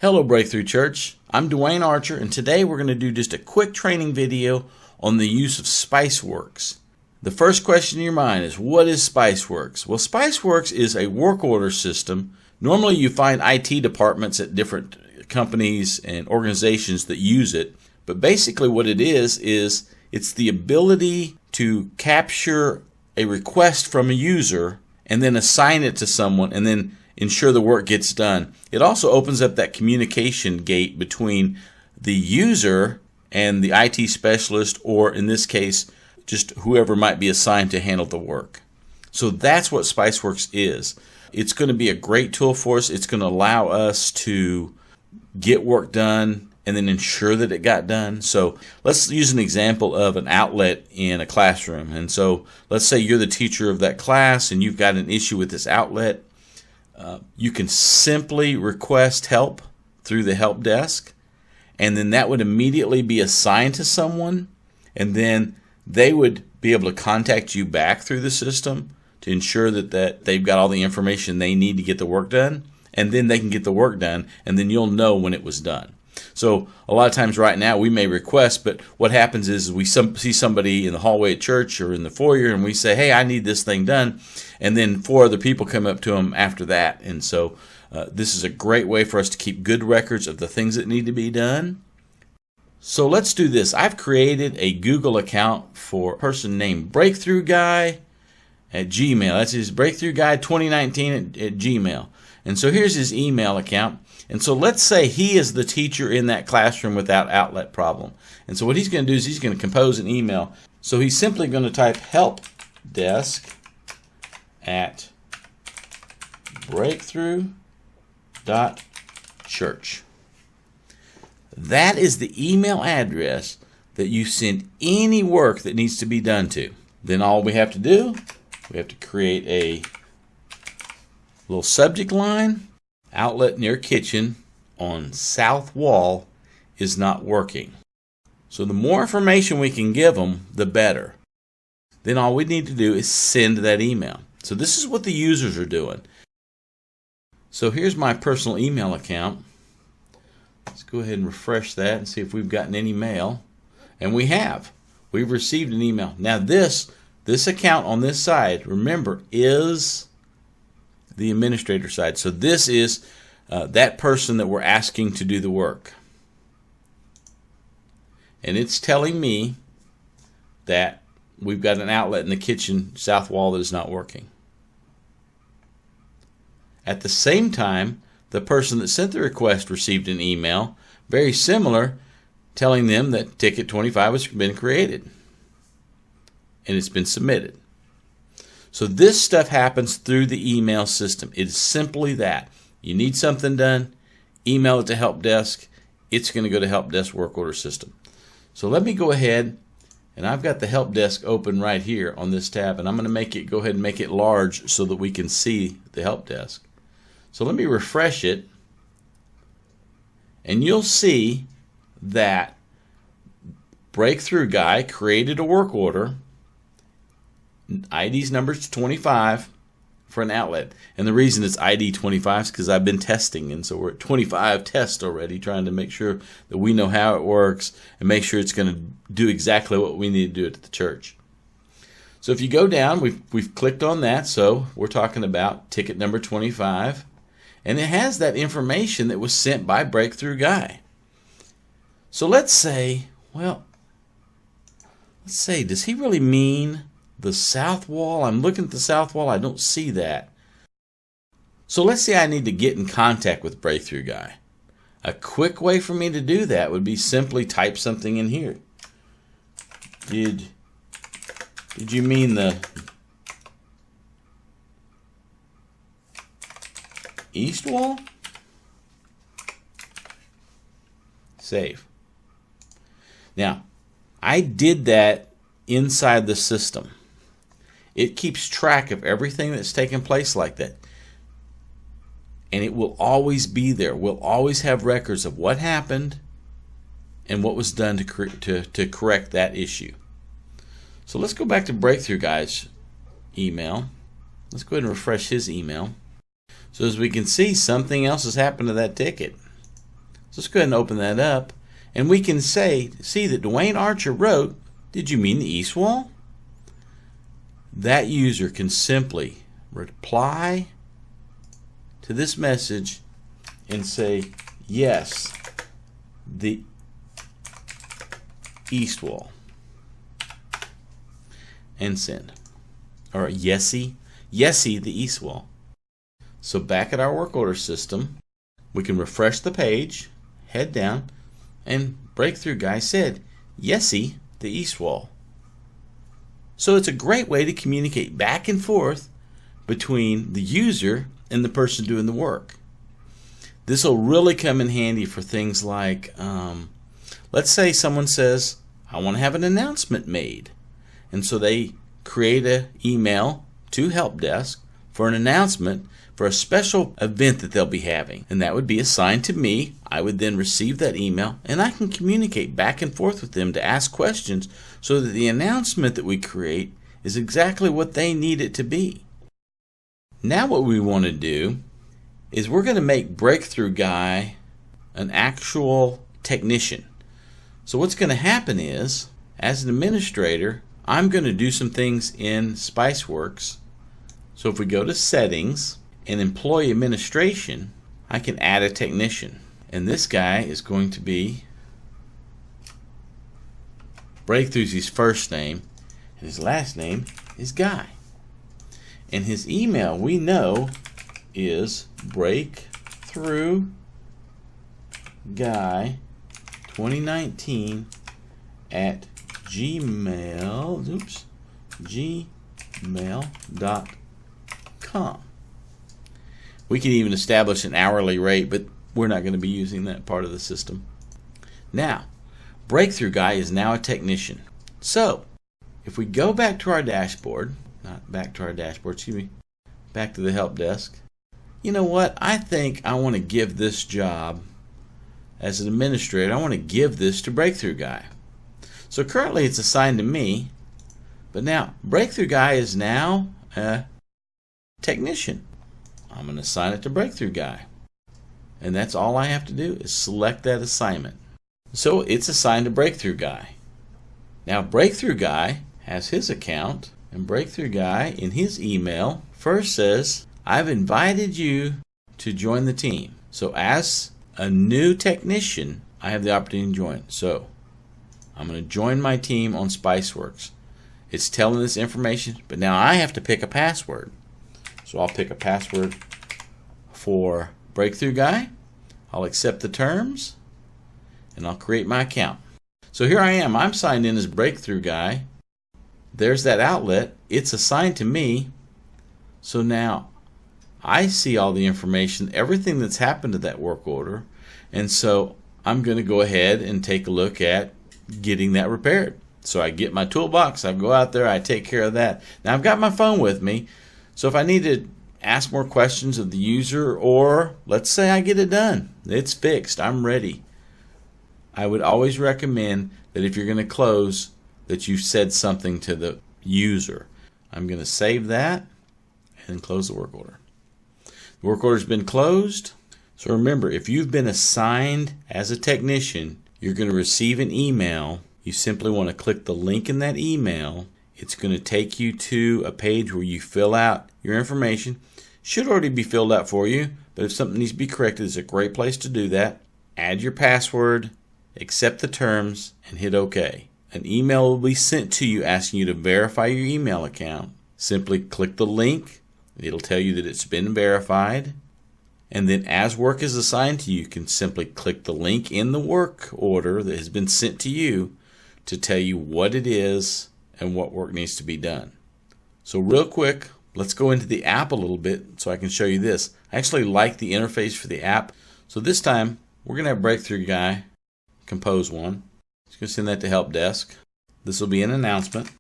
Hello Breakthrough Church, I'm Dwayne Archer, and today we're going to do just a quick training video on the use of Spiceworks. The first question in your mind is, what is Spiceworks? Well, Spiceworks is a work order system. Normally you find IT departments at different companies and organizations that use it, but basically what it is it's the ability to capture a request from a user and then assign it to someone and then ensure the work gets done. It also opens up that communication gate between the user and the IT specialist, or in this case, just whoever might be assigned to handle the work. So that's what Spiceworks is. It's going to be a great tool for us. It's going to allow us to get work done and then ensure that it got done. So let's use an example of an outlet in a classroom. And so let's say you're the teacher of that class and you've got an issue with this outlet. You can simply request help through the help desk, and then that would immediately be assigned to someone, and then they would be able to contact you back through the system to ensure that they've got all the information they need to get the work done, and then they can get the work done, and then you'll know when it was done. So a lot of times right now we may request, but what happens is we see somebody in the hallway at church or in the foyer and we say, hey, I need this thing done, and then 4 other people come up to them after that. And so this is a great way for us to keep good records of the things that need to be done. So let's do this. I've created a Google account for a person named Breakthru Guy at Gmail. That's his Breakthru Guy 2019 at Gmail. And so here's his email account. And so let's say he is the teacher in that classroom without outlet problem. And so what he's going to do is he's going to compose an email. So he's simply going to type helpdesk@breakthru.church. That is the email address that you send any work that needs to be done to. Then all we have to do, we have to create a little subject line. Outlet near kitchen on south wall is not working. So the more information we can give them, the better. Then all we need to do is send that email. So this is what the users are doing. So here's my personal email account. Let's go ahead and refresh that and see if we've gotten any mail. And we have. We've received an email. Now this account on this side, remember, is the administrator side. So this is that person that we're asking to do the work. And it's telling me that we've got an outlet in the kitchen south wall that is not working. At the same time, the person that sent the request received an email, very similar, telling them that ticket 25 has been created and it's been submitted. So this stuff happens through the email system. It's simply that. You need something done, email it to help desk. It's going to go to help desk work order system. So let me go ahead, and I've got the help desk open right here on this tab, and I'm going to go ahead and make it large so that we can see the help desk. So let me refresh it, and you'll see that Breakthru Guy created a work order. ID's number is 25 for an outlet, and the reason it's ID 25 is because I've been testing, and so we're at 25 tests already, trying to make sure that we know how it works and make sure it's going to do exactly what we need to do at the church. So if you go down, we've clicked on that, so we're talking about ticket number 25, and it has that information that was sent by Breakthru Guy. So let's say, does he really mean the south wall? I'm looking at the south wall. I don't see that. So let's say I need to get in contact with Breakthru Guy. A quick way for me to do that would be simply type something in here. Did you mean the east wall? Save. Now, I did that inside the system. It keeps track of everything that's taken place like that. And it will always be there. We'll always have records of what happened and what was done to correct that issue. So let's go back to Breakthru Guy's email. Let's go ahead and refresh his email. So as we can see, something else has happened to that ticket. So let's go ahead and open that up. And we can see that Dwayne Archer wrote, "Did you mean the east wall?" That user can simply reply to this message and say, "Yes, the east wall," and send. Or "Yesy, the east wall." So back at our work order system, we can refresh the page, head down, and Breakthrough Guy said, "Yesy, the east wall." So it's a great way to communicate back and forth between the user and the person doing the work. This will really come in handy for things like, let's say someone says, "I want to have an announcement made." And so they create an email to Help Desk for an announcement for a special event that they'll be having. And that would be assigned to me. I would then receive that email, and I can communicate back and forth with them to ask questions so that the announcement that we create is exactly what they need it to be. Now what we want to do is we're going to make Breakthrough Guy an actual technician. So what's going to happen is, as an administrator, I'm going to do some things in Spiceworks. So if we go to Settings and Employee Administration, I can add a technician. And this guy is going to be Breakthrough's his first name, and his last name is Guy. And his email, we know, is breakthroughguy2019 at gmail.com. We can even establish an hourly rate, but we're not going to be using that part of the system. Now, Breakthrough Guy is now a technician. So, if we go back to our dashboard, back to the help desk, you know what? I think I want to give this job as an administrator. I want to give this to Breakthrough Guy. So currently it's assigned to me, but now Breakthrough Guy is now a technician. I'm going to assign it to Breakthrough Guy. And that's all I have to do is select that assignment. So it's assigned to Breakthrough Guy. Now Breakthrough Guy has his account, and Breakthrough Guy in his email first says, "I've invited you to join the team." So as a new technician, I have the opportunity to join. So I'm going to join my team on Spiceworks. It's telling this information, but now I have to pick a password. So I'll pick a password for Breakthrough Guy. I'll accept the terms, and I'll create my account. So here I am. I'm signed in as Breakthrough Guy. There's that outlet. It's assigned to me. So now I see all the information, everything that's happened to that work order, and so I'm going to go ahead and take a look at getting that repaired. So I get my toolbox, I go out there, I take care of that. Now I've got my phone with me, so if I need to ask more questions of the user, or let's say I get it done, it's fixed, I'm ready, I would always recommend that if you're going to close, that you said something to the user. I'm going to save that and close the work order. The work order's been closed. So remember, if you've been assigned as a technician, you're going to receive an email. You simply want to click the link in that email. It's going to take you to a page where you fill out your information. Should already be filled out for you, but if something needs to be corrected, it's a great place to do that. Add your password, accept the terms, and hit OK. An email will be sent to you asking you to verify your email account. Simply click the link. It'll tell you that it's been verified. And then as work is assigned to you, you can simply click the link in the work order that has been sent to you to tell you what it is and what work needs to be done. So real quick, let's go into the app a little bit so I can show you this. I actually like the interface for the app. So this time, we're going to have Breakthrough Guy compose one. Just going to send that to Help Desk. This will be an announcement.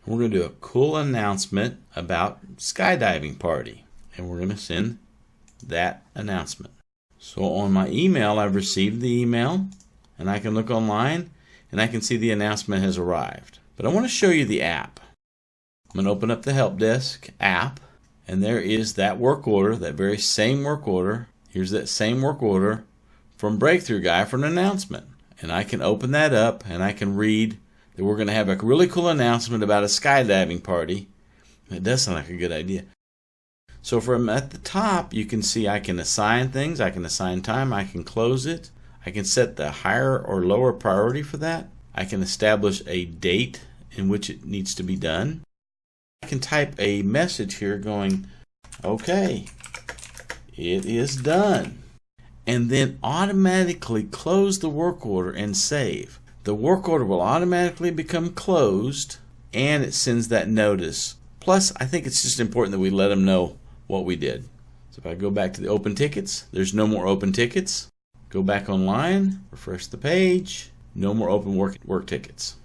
We're going to do a cool announcement about skydiving party. And we're going to send that announcement. So on my email, I've received the email, and I can look online and I can see the announcement has arrived. But I want to show you the app. I'm going to open up the Help Desk app, and there is that work order, that very same work order. Here's that same work order from Breakthru Guy for an announcement. And I can open that up and I can read that we're going to have a really cool announcement about a skydiving party. It does sound like a good idea. So from at the top, you can see I can assign things, I can assign time, I can close it, I can set the higher or lower priority for that, I can establish a date in which it needs to be done. I can type a message here going, okay, it is done. And then automatically close the work order and save. The work order will automatically become closed and it sends that notice. Plus, I think it's just important that we let them know what we did. So if I go back to the open tickets, there's no more open tickets. Go back online, refresh the page, no more open work tickets.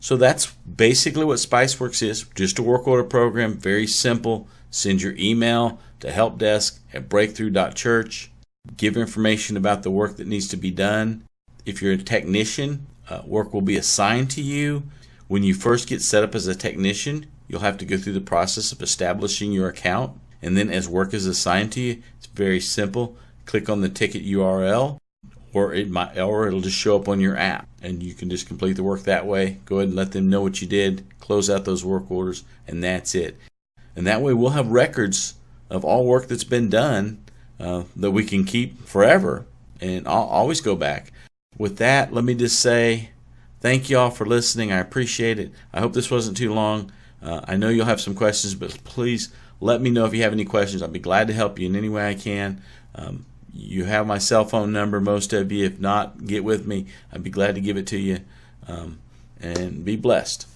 So that's basically what Spiceworks is, just a work order program, very simple. Send your email to helpdesk@breakthru.church. Give information about the work that needs to be done. If you're a technician, work will be assigned to you. When you first get set up as a technician, you'll have to go through the process of establishing your account. And then as work is assigned to you, it's very simple. Click on the ticket URL, or it'll just show up on your app. And you can just complete the work that way. Go ahead and let them know what you did. Close out those work orders, and that's it. And that way we'll have records of all work that's been done that we can keep forever, and I'll always go back. With that, let me just say thank you all for listening. I appreciate it. I hope this wasn't too long. I know you'll have some questions, but please let me know if you have any questions. I'll be glad to help you in any way I can. You have my cell phone number, most of you. If not, get with me. I'd be glad to give it to you. And be blessed.